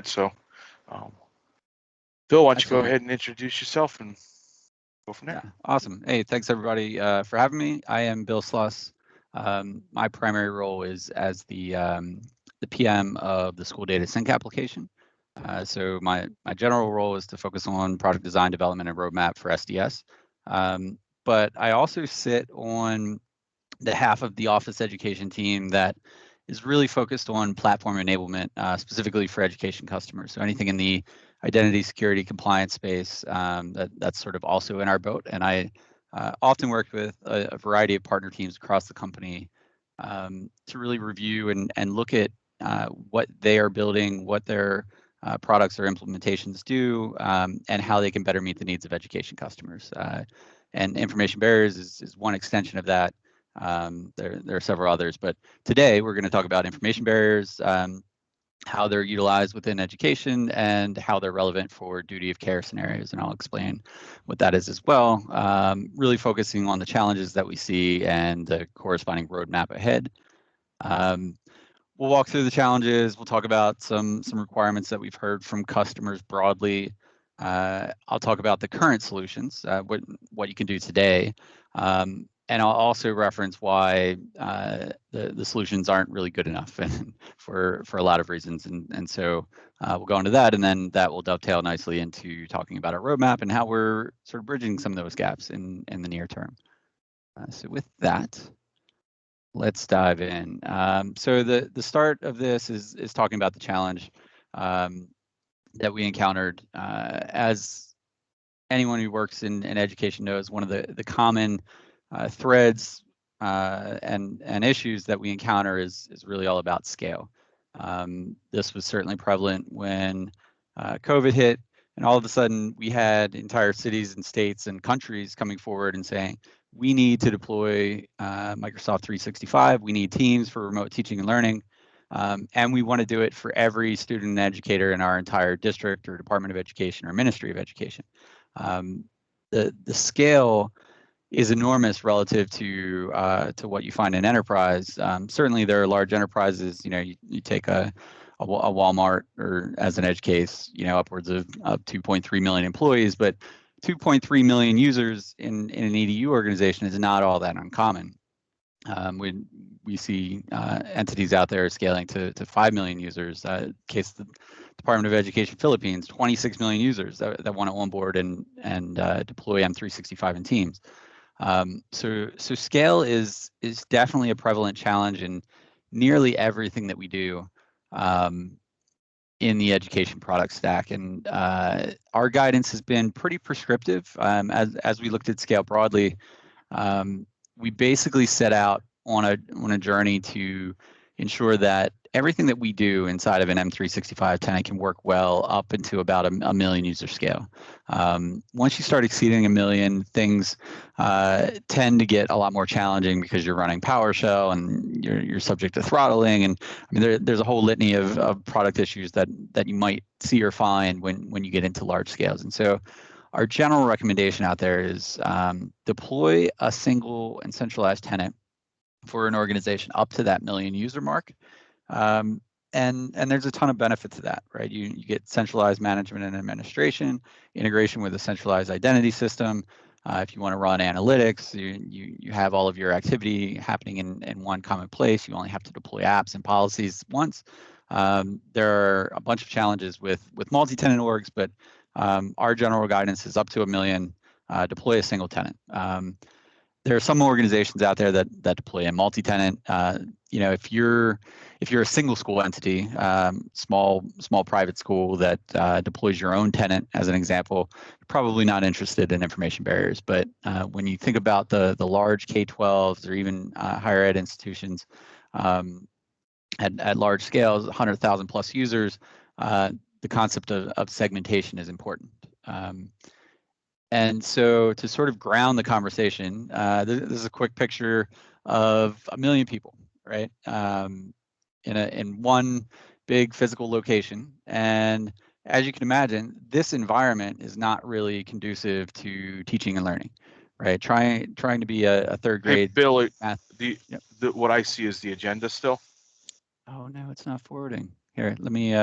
So, Phil, why don't you go Excellent. ahead and introduce yourself and go from there? Yeah, awesome. Hey, thanks everybody for having me. I am Bill Sluss. My primary role is as the PM of the school data sync application. So my general role is to focus on product design, development, and roadmap for SDS. But I also sit on the half of the office education team that is really focused on platform enablement, specifically for education customers. So anything in the identity, security, compliance space, that's sort of also in our boat. And I often work with a variety of partner teams across the company to really review and look at what they are building, what their products or implementations do, and how they can better meet the needs of education customers. And information barriers is one extension of that. There are several others, but today we're going to talk about information barriers, how they're utilized within education, and how they're relevant for duty of care scenarios. And I'll explain what that is as well, really focusing on the challenges that we see and the corresponding roadmap ahead. We'll walk through the challenges. We'll talk about some requirements that we've heard from customers broadly. I'll talk about the current solutions, what you can do today. And I'll also reference why the solutions aren't really good enough and for a lot of reasons. And so we'll go into that, and then that will dovetail nicely into talking about our roadmap and how we're sort of bridging some of those gaps in the near term. So with that, let's dive in. So the start of this is talking about the challenge that we encountered. As anyone who works in education knows, one of the common threads and issues that we encounter is really all about scale. This was certainly prevalent when COVID hit, and all of a sudden we had entire cities and states and countries coming forward and saying, we need to deploy Microsoft 365, we need Teams for remote teaching and learning, and we want to do it for every student and educator in our entire district or Department of Education or Ministry of Education. The scale is enormous relative to what you find in enterprise. Certainly, there are large enterprises. You take a Walmart, or as an edge case, upwards of 2.3 million employees, but 2.3 million users in an EDU organization is not all that uncommon. We see entities out there scaling to 5 million users. Case the Department of Education Philippines, 26 million users that want to onboard and deploy M365 in Teams. So scale is definitely a prevalent challenge in nearly everything that we do in the education product stack. And our guidance has been pretty prescriptive. As we looked at scale broadly, we basically set out on a journey to ensure that everything that we do inside of an M365 tenant can work well up into about a million user scale. Once you start exceeding a million, things tend to get a lot more challenging because you're running PowerShell and you're subject to throttling. And I mean, there's a whole litany of product issues that you might see or find when you get into large scales. And so our general recommendation out there is deploy a single and centralized tenant for an organization up to that million user mark. And there's a ton of benefit to that, right? You get centralized management and administration, integration with a centralized identity system. If you want to run analytics, you have all of your activity happening in one common place. You only have to deploy apps and policies once. There are a bunch of challenges with multi-tenant orgs, but our general guidance is up to 1 million, deploy a single tenant. There are some organizations out there that deploy a multi-tenant. If you're a single school entity, small private school that deploys your own tenant, as an example, you're probably not interested in information barriers. But when you think about the large K-12s or even higher ed institutions at large scales, 100,000 plus users, the concept of segmentation is important. And so to sort of ground the conversation, this is a quick picture of 1 million people, right? In one big physical location. And as you can imagine, this environment is not really conducive to teaching and learning, right? Trying to be a third grade. Hey, Bill, what I see is the agenda still. Oh no, it's not forwarding. Here, let me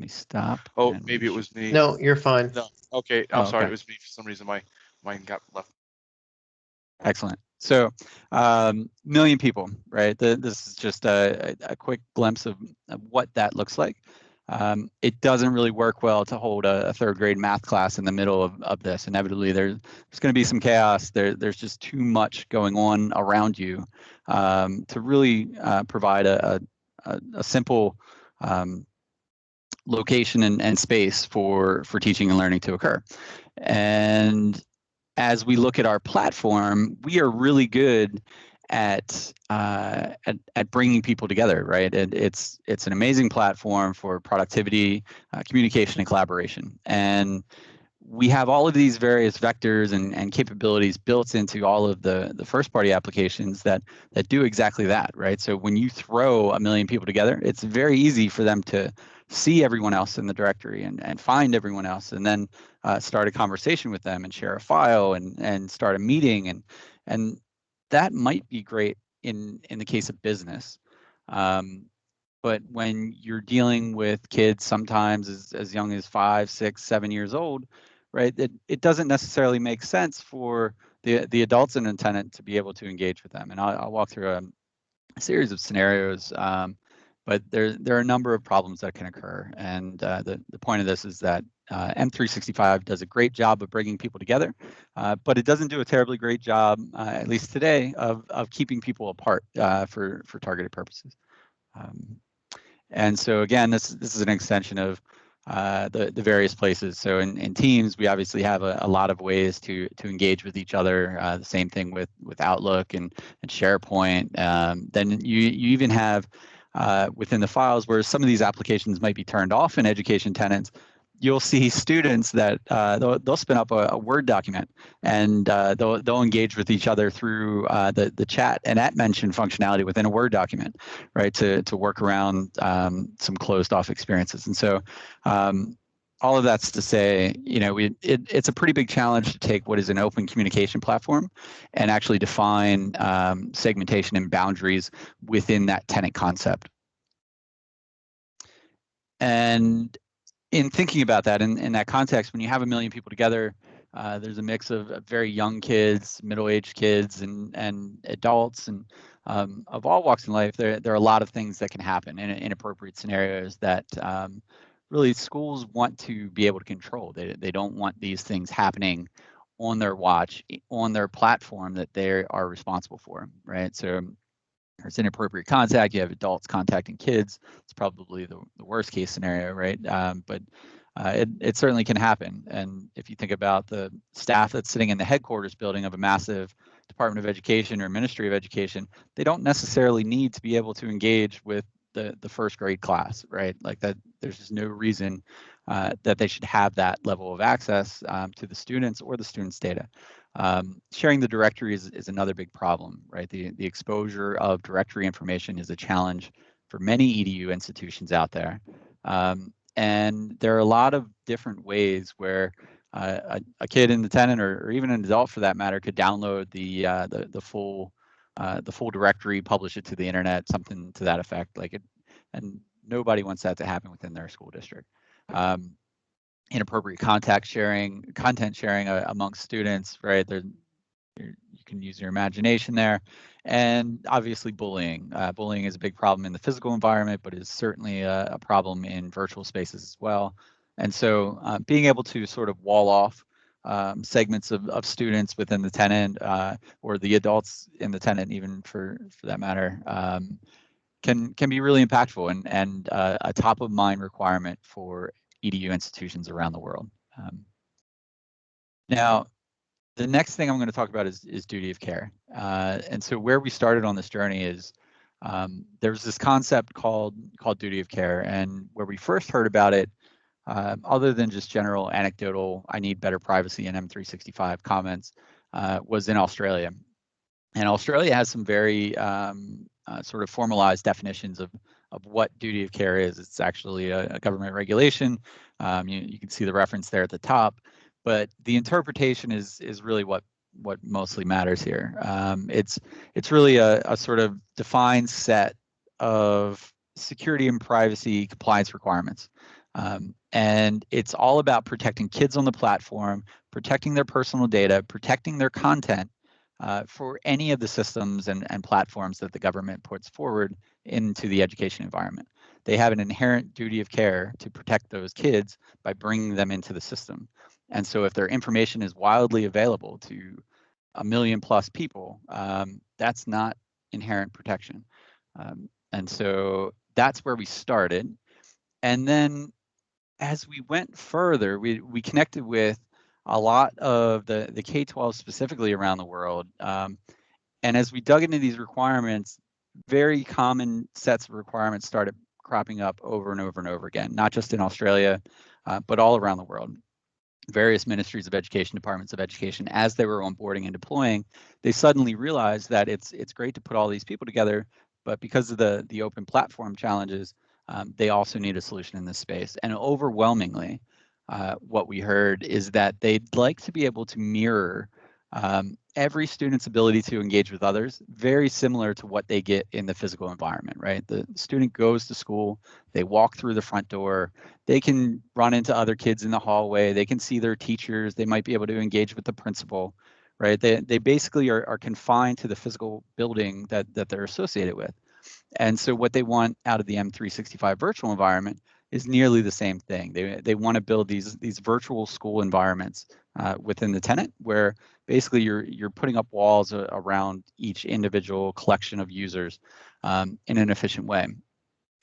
stop. Oh, maybe it was me. No, you're fine. No. Okay, I'm sorry. Okay. It was me. For some reason, mine got left. Excellent. So, million people, right? This is just a quick glimpse of what that looks like. It doesn't really work well to hold a third grade math class in the middle of this. Inevitably, there's going to be some chaos. There's just too much going on around you to really provide a simple location and space for teaching and learning to occur. And as we look at our platform, we are really good at bringing people together, right? And it's an amazing platform for productivity, communication, and collaboration. And we have all of these various vectors and capabilities built into all of the first party applications that do exactly that, right? So when you throw a million people together, it's very easy for them to see everyone else in the directory and find everyone else, and then start a conversation with them and share a file and start a meeting, and that might be great in the case of business. But when you're dealing with kids sometimes as young as 5, 6, 7 years old, right, it doesn't necessarily make sense for the adults in an tenant to be able to engage with them. And I'll walk through a series of scenarios, but there are a number of problems that can occur. And the point of this is that M365 does a great job of bringing people together, but it doesn't do a terribly great job, at least today, of keeping people apart for targeted purposes. And so again, this is an extension of the various places. So in Teams, we obviously have a lot of ways to engage with each other. The same thing with Outlook and SharePoint. Then you even have within the files where some of these applications might be turned off in education tenants. You'll see students that they'll spin up a Word document, and they'll engage with each other through the chat and at mention functionality within a Word document, right? To work around some closed off experiences. And so all of that's to say, it's a pretty big challenge to take what is an open communication platform and actually define segmentation and boundaries within that tenant concept. And in thinking about that, in that context, when you have a million people together, there's a mix of very young kids, middle-aged kids, and adults, and of all walks in life. There are a lot of things that can happen in inappropriate scenarios that really schools want to be able to control. They don't want these things happening on their watch, on their platform that they are responsible for, right? So there's inappropriate contact. You have adults contacting kids. It's probably the worst case scenario, right? But it certainly can happen. And if you think about the staff that's sitting in the headquarters building of a massive Department of Education or Ministry of Education, they don't necessarily need to be able to engage with the first grade class, right? Like that, there's just no reason that they should have that level of access to the students or the students' data. Sharing the directory is another big problem, right? The exposure of directory information is a challenge for many EDU institutions out there. And there are a lot of different ways where a kid in the tenant, or even an adult for that matter, could download the full directory, publish it to the internet, something to that effect. And nobody wants that to happen within their school district. Inappropriate content sharing amongst students, right? You can use your imagination there. And obviously bullying. Bullying is a big problem in the physical environment, but is certainly a problem in virtual spaces as well. And so being able to sort of wall off segments of students within the tenant, or the adults in the tenant, even for that matter, can be really impactful and a top of mind requirement for EDU institutions around the world. Now, the next thing I'm going to talk about is duty of care. And so where we started on this journey is there's this concept called duty of care, and where we first heard about it, other than just general anecdotal, I need better privacy in M365 comments, was in Australia. And Australia has some very sort of formalized definitions of what duty of care is. It's actually a government regulation. You can see the reference there at the top, but the interpretation is really what mostly matters here. It's really a sort of defined set of security and privacy compliance requirements. And it's all about protecting kids on the platform, protecting their personal data, protecting their content for any of the systems and platforms that the government puts forward into the education environment. They have an inherent duty of care to protect those kids by bringing them into the system. And so if their information is wildly available to 1 million plus people, that's not inherent protection. And so that's where we started. And then as we went further, we connected with a lot of the K-12 specifically around the world. And as we dug into these requirements, very common sets of requirements started cropping up over and over and over again, not just in Australia, but all around the world. Various ministries of education, departments of education, as they were onboarding and deploying, they suddenly realized that it's great to put all these people together, but because of the open platform challenges, they also need a solution in this space. And overwhelmingly, what we heard is that they'd like to be able to mirror every student's ability to engage with others, very similar to what they get in the physical environment, right? The student goes to school, they walk through the front door, they can run into other kids in the hallway, they can see their teachers, they might be able to engage with the principal, right? They basically are confined to the physical building that they're associated with. And so what they want out of the M365 virtual environment is nearly the same thing. They want to build these virtual school environments within the tenant, where basically you're putting up walls around each individual collection of users in an efficient way.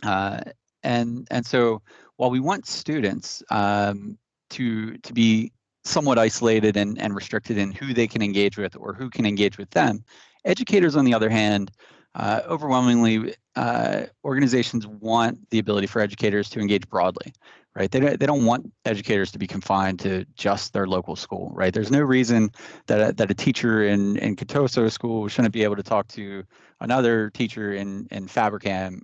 And so while we want students to be somewhat isolated and restricted in who they can engage with or who can engage with them, educators, on the other hand, overwhelmingly, organizations want the ability for educators to engage broadly, right? They don't want educators to be confined to just their local school, right? There's no reason that a teacher in Katoso school shouldn't be able to talk to another teacher in Fabricam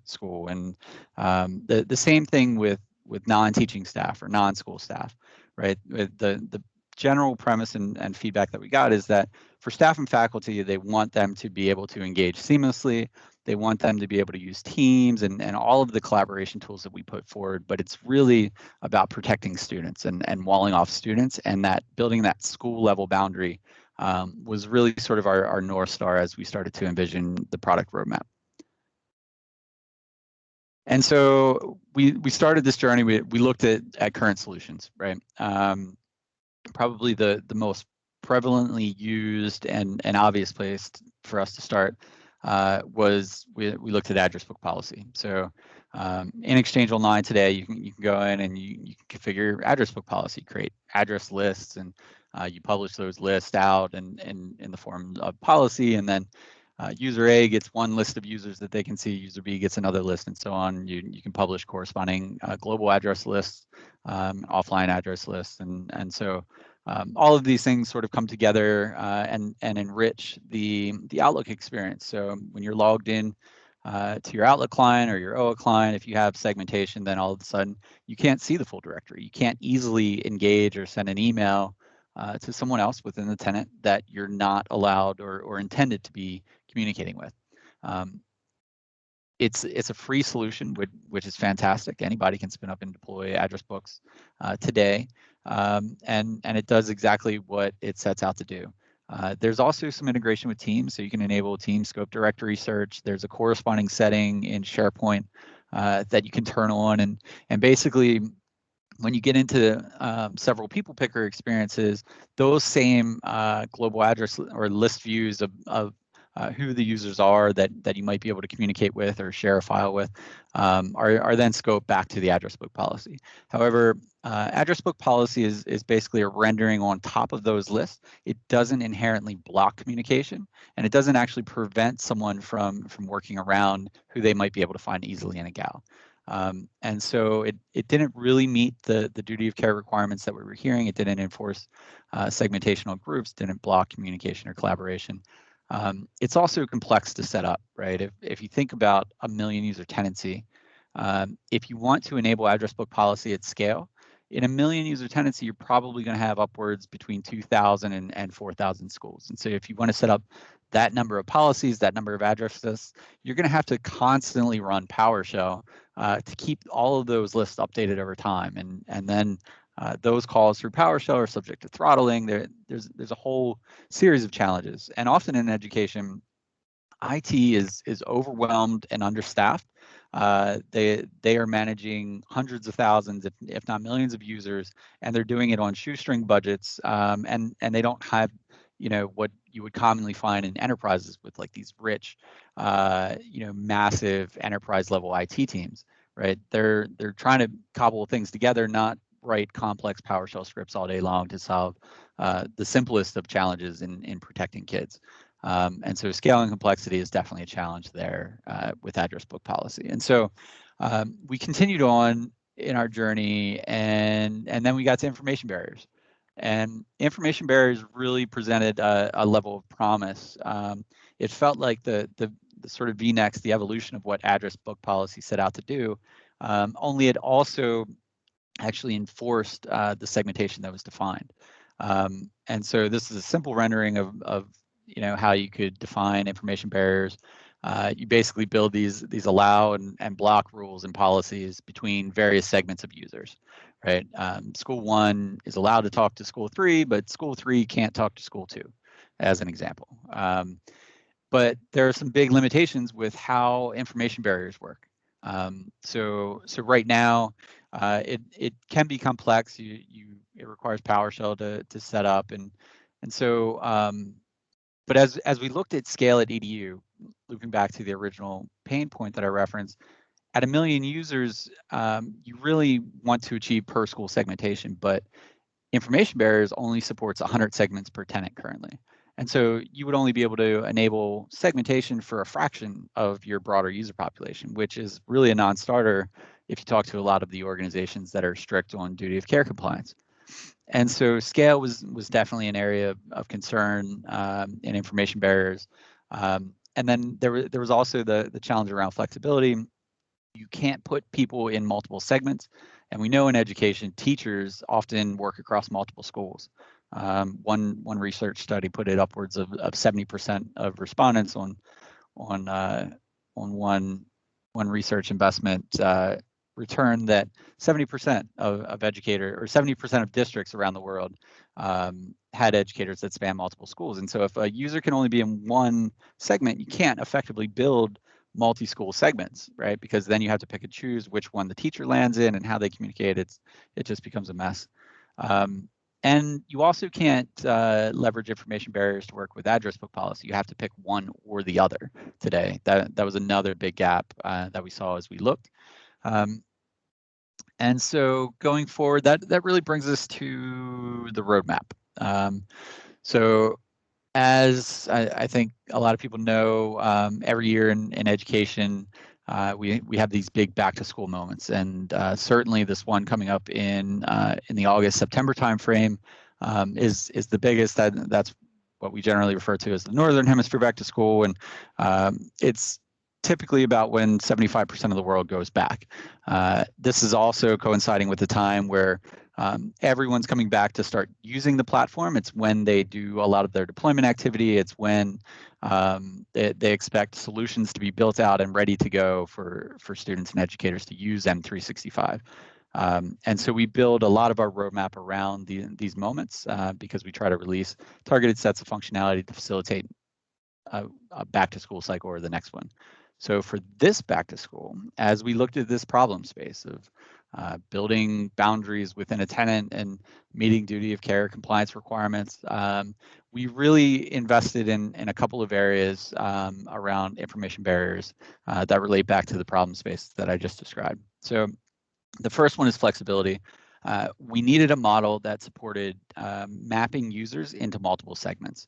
school, and the same thing with non-teaching staff or non-school staff, right? The general premise and feedback that we got is that for staff and faculty, they want them to be able to engage seamlessly. They want them to be able to use Teams and all of the collaboration tools that we put forward, but it's really about protecting students and walling off students, and that building that school level boundary was really sort of our North Star as we started to envision the product roadmap. And so we started this journey, we looked at current solutions, right? Probably the most prevalently used and obvious place for us to start was we looked at address book policy. So in Exchange Online today, you can go in and you can configure address book policy, create address lists, and you publish those lists out in the form of policy, and then user A gets one list of users that they can see, user B gets another list, and so on. You can publish corresponding global address lists, offline address lists, and so all of these things sort of come together and enrich the Outlook experience. So when you're logged in to your Outlook client or your OA client, if you have segmentation, then all of a sudden you can't see the full directory. You can't easily engage or send an email to someone else within the tenant that you're not allowed or intended to be communicating with. It's a free solution, which is fantastic. Anybody can spin up and deploy address books today, and it does exactly what it sets out to do. There's also some integration with Teams, so you can enable Team scope directory search. There's a corresponding setting in SharePoint that you can turn on, and basically, when you get into several people picker experiences, those same global address or list views of who the users are that you might be able to communicate with or share a file with are then scoped back to the address book policy. However, address book policy is basically a rendering on top of those lists. It doesn't inherently block communication, and it doesn't actually prevent someone from working around who they might be able to find easily in a GAL. And so it didn't really meet the duty of care requirements that we were hearing. It didn't enforce segmentational groups, didn't block communication or collaboration. It's also complex to set up, right? If you think about a 1 million user tenancy, if you want to enable address book policy at scale, in a 1 million user tenancy, you're probably going to have upwards between 2,000 and 4,000 schools. And so if you want to set up that number of policies, that number of address lists, you're going to have to constantly run PowerShell to keep all of those lists updated over time. And then those calls through PowerShell are subject to throttling. There's a whole series of challenges. And often in education, IT is overwhelmed and understaffed. They are managing hundreds of thousands, if not millions, of users, and they're doing it on shoestring budgets. And they don't have, what you would commonly find in enterprises with like these rich, massive enterprise level IT teams, right? They're trying to cobble things together, not write complex PowerShell scripts all day long to solve the simplest of challenges in protecting kids. And so scaling complexity is definitely a challenge there with address book policy. And so we continued on in our journey, and then we got to information barriers. And information barriers really presented a level of promise. It felt like the sort of VNext, the evolution of what address book policy set out to do, only it also actually enforced the segmentation that was defined. And so this is a simple rendering of how you could define information barriers. You basically build these allow and block rules and policies between various segments of users, right? School 1 is allowed to talk to school 3, but school 3 can't talk to school 2, as an example. But there are some big limitations with how information barriers work. So right now, it can be complex. It requires PowerShell to set up, and so. But as we looked at scale at EDU, looping back to the original pain point that I referenced, at 1 million users, you really want to achieve per school segmentation, but information barriers only supports 100 segments per tenant currently. And so you would only be able to enable segmentation for a fraction of your broader user population, which is really a non-starter if you talk to a lot of the organizations that are strict on duty of care compliance. And so scale was definitely an area of concern in information barriers. And then there was also the challenge around flexibility. You can't put people in multiple segments. And we know in education, teachers often work across multiple schools. One research study put it upwards of 70% of respondents on one research investment returned that 70% of educators, or 70% of districts around the world had educators that span multiple schools. And so if a user can only be in one segment, you can't effectively build multi-school segments, right? Because then you have to pick and choose which one the teacher lands in and how they communicate. It just becomes a mess. And you also can't leverage information barriers to work with address book policy. You have to pick one or the other today. That was another big gap that we saw as we looked. And so going forward, that really brings us to the roadmap. So as I think a lot of people know, every year in education, we have these big back to school moments, and certainly this one coming up in the August-September timeframe is the biggest. That's what we generally refer to as the Northern Hemisphere back to school, and it's typically about when 75% of the world goes back. This is also coinciding with the time where everyone's coming back to start using the platform. It's when they do a lot of their deployment activity. It's when they expect solutions to be built out and ready to go for students and educators to use M365. And so we build a lot of our roadmap around these moments because we try to release targeted sets of functionality to facilitate a back to school cycle or the next one. So for this back to school, as we looked at this problem space of building boundaries within a tenant and meeting duty of care compliance requirements, we really invested in a couple of areas around information barriers that relate back to the problem space that I just described. So the first one is flexibility. We needed a model that supported mapping users into multiple segments.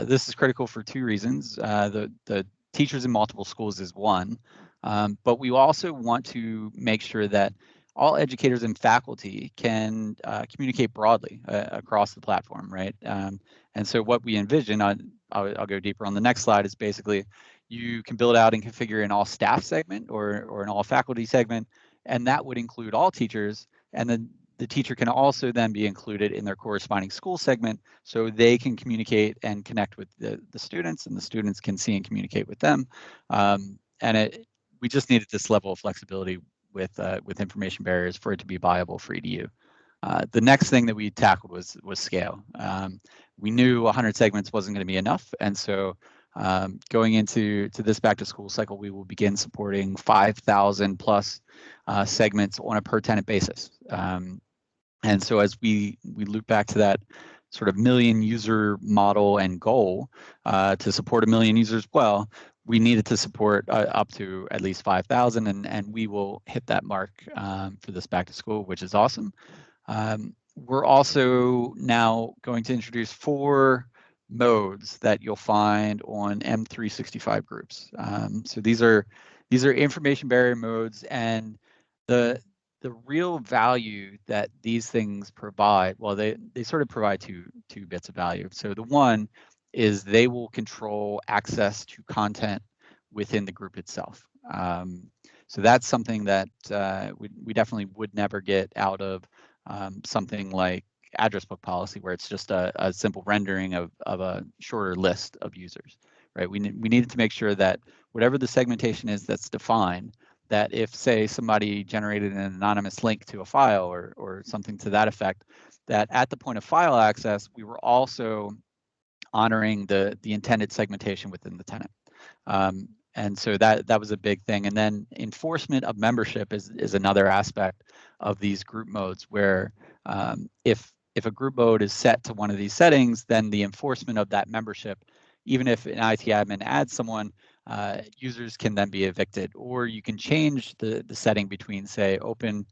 This is critical for two reasons. The teachers in multiple schools is one, but we also want to make sure that all educators and faculty can communicate broadly across the platform, right? And so what we envision, I'll go deeper on the next slide, is basically you can build out and configure an all staff segment or an all faculty segment, and that would include all teachers. And then the teacher can also then be included in their corresponding school segment so they can communicate and connect with the students, and the students can see and communicate with them. We just needed this level of flexibility with information barriers for it to be viable for EDU. The next thing that we tackled was scale. We knew 100 segments wasn't going to be enough, and so going into this back to school cycle, we will begin supporting 5,000 plus segments on a per tenant basis. And so as we loop back to that sort of million user model and goal to support 1 million users well, we needed to support up to at least 5,000, and we will hit that mark for this back to school, which is awesome. We're also now going to introduce 4 modes that you'll find on M365 groups. So these are information barrier modes, and the real value that these things provide, well, they sort of provide two bits of value. So the one is they will control access to content within the group itself. So that's something that we definitely would never get out of something like address book policy, where it's just a simple rendering of a shorter list of users, right? We needed to make sure that whatever the segmentation is that's defined, that if, say, somebody generated an anonymous link to a file or something to that effect, that at the point of file access, we were also honoring the intended segmentation within the tenant. And so that was a big thing. And then enforcement of membership is another aspect of these group modes, where if a group mode is set to one of these settings, then the enforcement of that membership, even if an IT admin adds someone, users can then be evicted, or you can change the setting between, say, open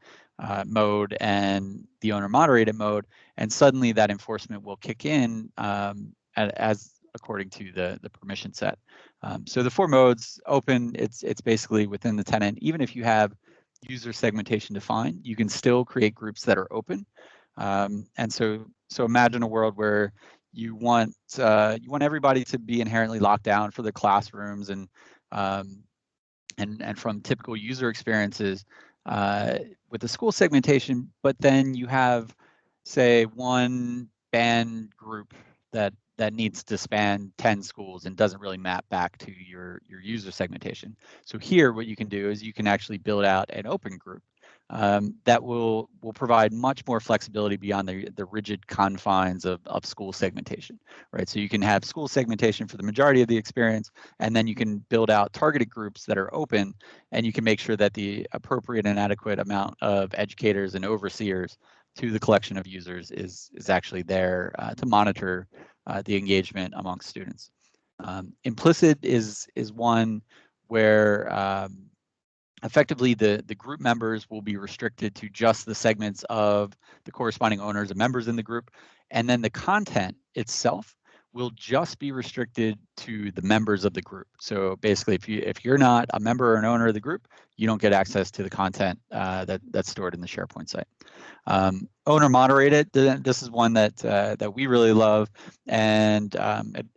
mode and the owner moderated mode, and suddenly that enforcement will kick in as according to the permission set. So the 4 modes: open, it's basically within the tenant. Even if you have user segmentation defined, you can still create groups that are open. And so imagine a world where you want everybody to be inherently locked down for the classrooms, and from typical user experiences with the school segmentation, but then you have, say, one band group that needs to span 10 schools and doesn't really map back to your user segmentation. So here, what you can do is you can actually build out an open group that will provide much more flexibility beyond the rigid confines of school segmentation, right? So you can have school segmentation for the majority of the experience, and then you can build out targeted groups that are open, and you can make sure that the appropriate and adequate amount of educators and overseers to the collection of users is actually there to monitor the engagement amongst students. Implicit is one where effectively the group members will be restricted to just the segments of the corresponding owners and members in the group, and then the content itself will just be restricted to the members of the group. So basically, if you're not a member or an owner of the group, you don't get access to the content that's stored in the SharePoint site. Owner moderated, this is one that we really love, and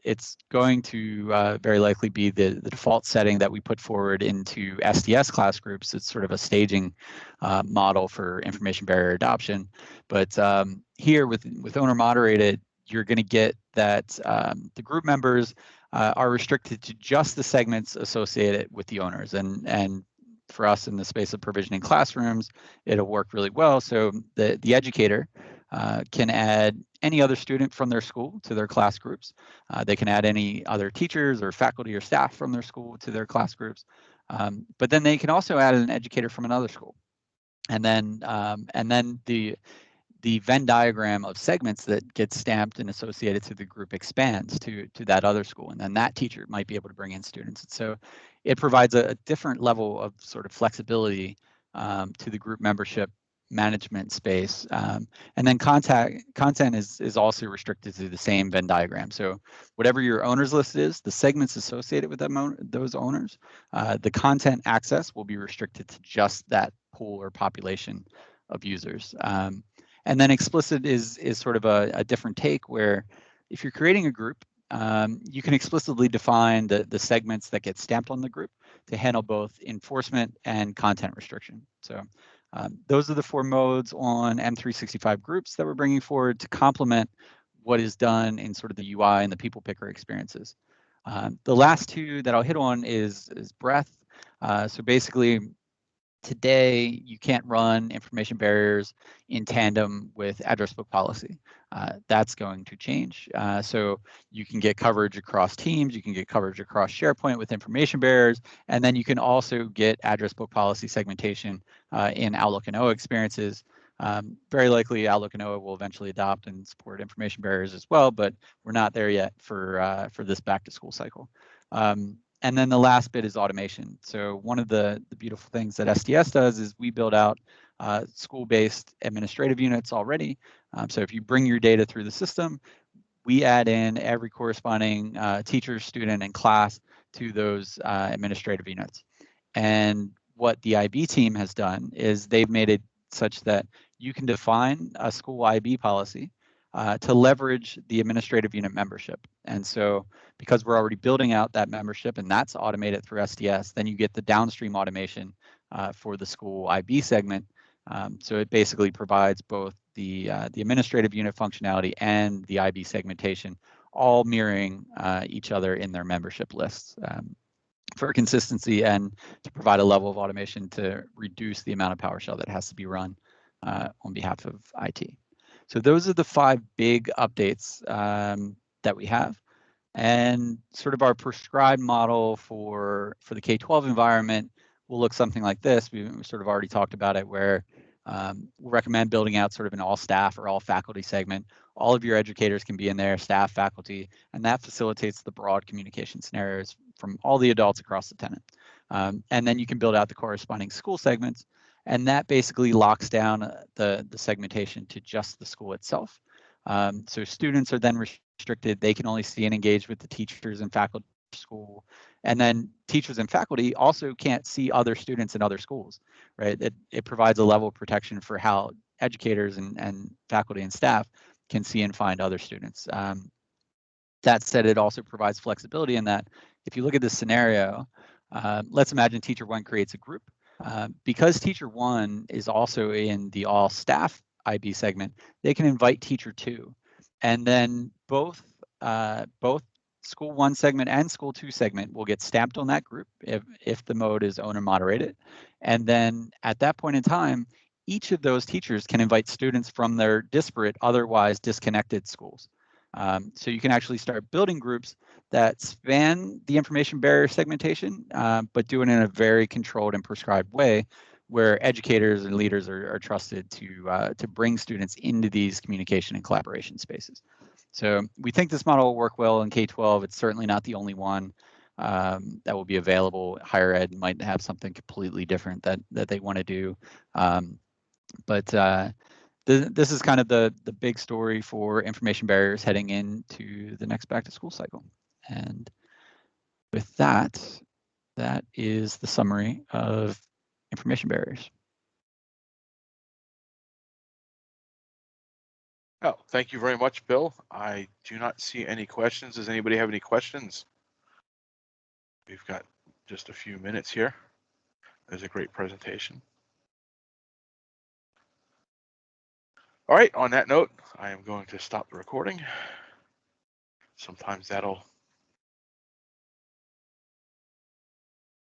it's going to very likely be the default setting that we put forward into SDS class groups. It's sort of a staging model for information barrier adoption. But here with owner moderated, you're going to get that the group members are restricted to just the segments associated with the owners, and for us in the space of provisioning classrooms, it'll work really well. So the educator can add any other student from their school to their class groups. They can add any other teachers or faculty or staff from their school to their class groups. But then they can also add an educator from another school. And then the Venn diagram of segments that gets stamped and associated to the group expands to that other school, and then that teacher might be able to bring in students. And so it provides a different level of sort of flexibility to the group membership management space. And then content is also restricted to the same Venn diagram. So whatever your owners list is, the segments associated with those owners, the content access will be restricted to just that pool or population of users. And then explicit is sort of a different take, where if you're creating a group, you can explicitly define the segments that get stamped on the group to handle both enforcement and content restriction. So Those are the 4 modes on M365 groups that we're bringing forward to complement what is done in sort of the UI and the people picker experiences. The last 2 that I'll hit on is breadth. So basically, today, you can't run information barriers in tandem with address book policy. That's going to change. So you can get coverage across Teams, you can get coverage across SharePoint with information barriers, and then you can also get address book policy segmentation in Outlook and OA experiences. Very likely Outlook and OA will eventually adopt and support information barriers as well, but we're not there yet for this back to school cycle. And then the last bit is automation. So one of the beautiful things that SDS does is we build out school-based administrative units already. So if you bring your data through the system, we add in every corresponding teacher, student, and class to those administrative units. And what the IB team has done is they've made it such that you can define a school IB policy to leverage the administrative unit membership. And so because we're already building out that membership and that's automated through SDS, then you get the downstream automation for the school IB segment. So it basically provides both the administrative unit functionality and the IB segmentation, all mirroring each other in their membership lists for consistency and to provide a level of automation to reduce the amount of PowerShell that has to be run on behalf of IT. So those are the 5 big updates that we have. And sort of our prescribed model for the K-12 environment will look something like this. We sort of already talked about it, where we'll recommend building out sort of an all staff or all faculty segment. All of your educators can be in there, staff, faculty, and that facilitates the broad communication scenarios from all the adults across the tenant. And then you can build out the corresponding school segments, and that basically locks down the segmentation to just the school itself. So students are then restricted. They can only see and engage with the teachers and faculty at school. And then teachers and faculty also can't see other students in other schools, right? It provides a level of protection for how educators and faculty and staff can see and find other students. That said, it also provides flexibility in that if you look at this scenario, let's imagine teacher 1 creates a group. Because teacher 1 is also in the all staff IB segment, they can invite teacher 2. And then both school 1 segment and school 2 segment will get stamped on that group if the mode is owner moderated. And then at that point in time, each of those teachers can invite students from their disparate, otherwise disconnected schools. So you can actually start building groups that span the information barrier segmentation, but do it in a very controlled and prescribed way, where educators and leaders are trusted to bring students into these communication and collaboration spaces. So we think this model will work well in K-12. It's certainly not the only one that will be available. Higher ed might have something completely different that they want to do. This is kind of the big story for information barriers heading into the next back to school cycle. And with that, that is the summary of information barriers. Oh, thank you very much, Bill. I do not see any questions. Does anybody have any questions? We've got just a few minutes here. There's a great presentation. All right, on that note, I am going to stop the recording. Sometimes that'll